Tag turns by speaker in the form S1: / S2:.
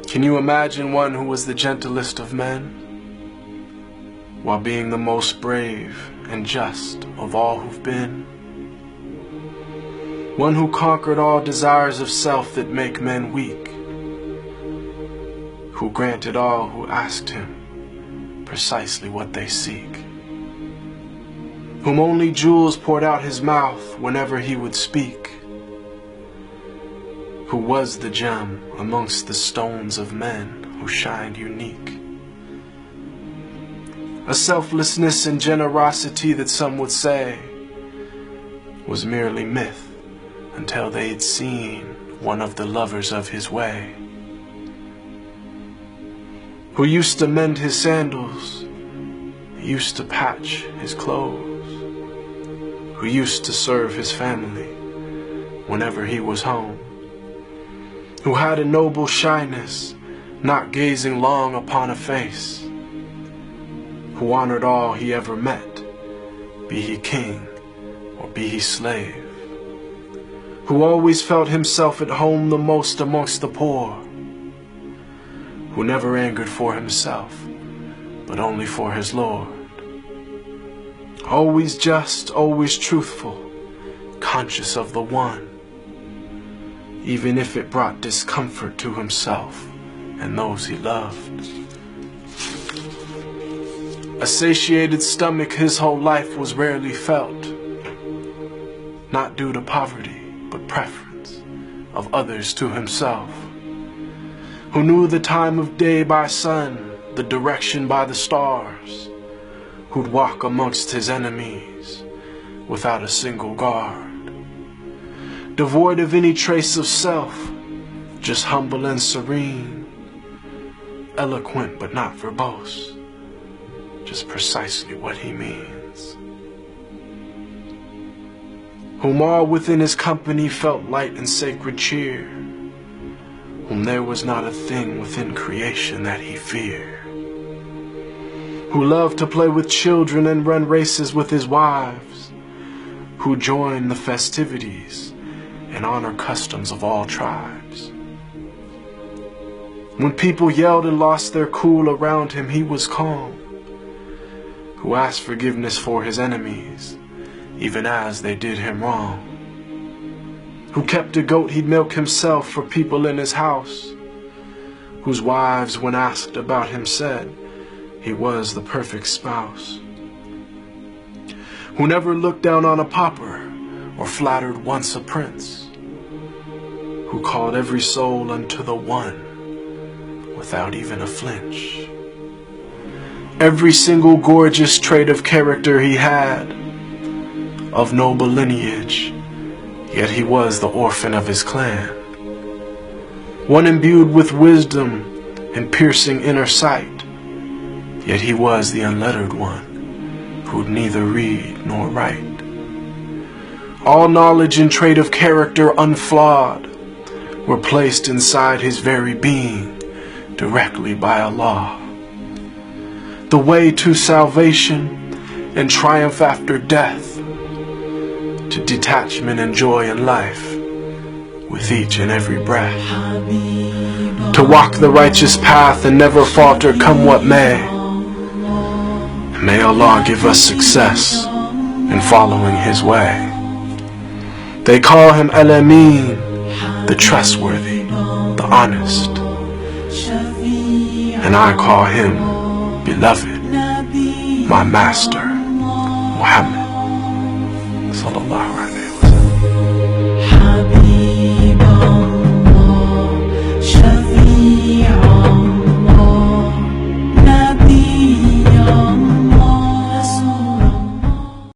S1: Can you imagine one who was the gentlest of men, while being the most brave and just of all who've been? One who conquered all desires of self that make men weak, who granted all who asked him precisely what they seek, whom only jewels poured out his mouth whenever he would speak, who was the gem amongst the stones of men who shined unique. A selflessness and generosity that some would say was merely myth until they had seen one of the lovers of his way, who used to mend his sandals, used to patch his clothes, who used to serve his family whenever he was home, who had a noble shyness, not gazing long upon a face, who honored all he ever met, be he king or be he slave, who always felt himself at home the most amongst the poor, who never angered for himself, but only for his Lord, always just, always truthful, conscious of the one, even if it brought discomfort to himself and those he loved. A satiated stomach his whole life was rarely felt, not due to poverty, but preference of others to himself, who knew the time of day by sun, the direction by the stars, who'd walk amongst his enemies without a single guard, devoid of any trace of self, just humble and serene, eloquent but not verbose, just precisely what he means, whom all within his company felt light and sacred cheer, whom there was not a thing within creation that he feared, who loved to play with children and run races with his wives, who joined the festivities and honor customs of all tribes. When people yelled and lost their cool around him, he was calm, who asked forgiveness for his enemies, even as they did him wrong, who kept a goat he'd milk himself for people in his house, whose wives, when asked about him, said he was the perfect spouse, who never looked down on a pauper or flattered once a prince, who called every soul unto the one without even a flinch. Every single gorgeous trait of character he had, of noble lineage, yet he was the orphan of his clan, one imbued with wisdom and piercing inner sight, yet he was the unlettered one who'd neither read nor write. All knowledge and trait of character unflawed were placed inside his very being directly by Allah. The way to salvation and triumph after death, to detachment and joy in life with each and every breath, to walk the righteous path and never falter come what may. And may Allah give us success in following his way. They call him Al-Amin, the trustworthy, the honest, and I call him beloved, my master, Muhammad sallallahu alaihi wasallam.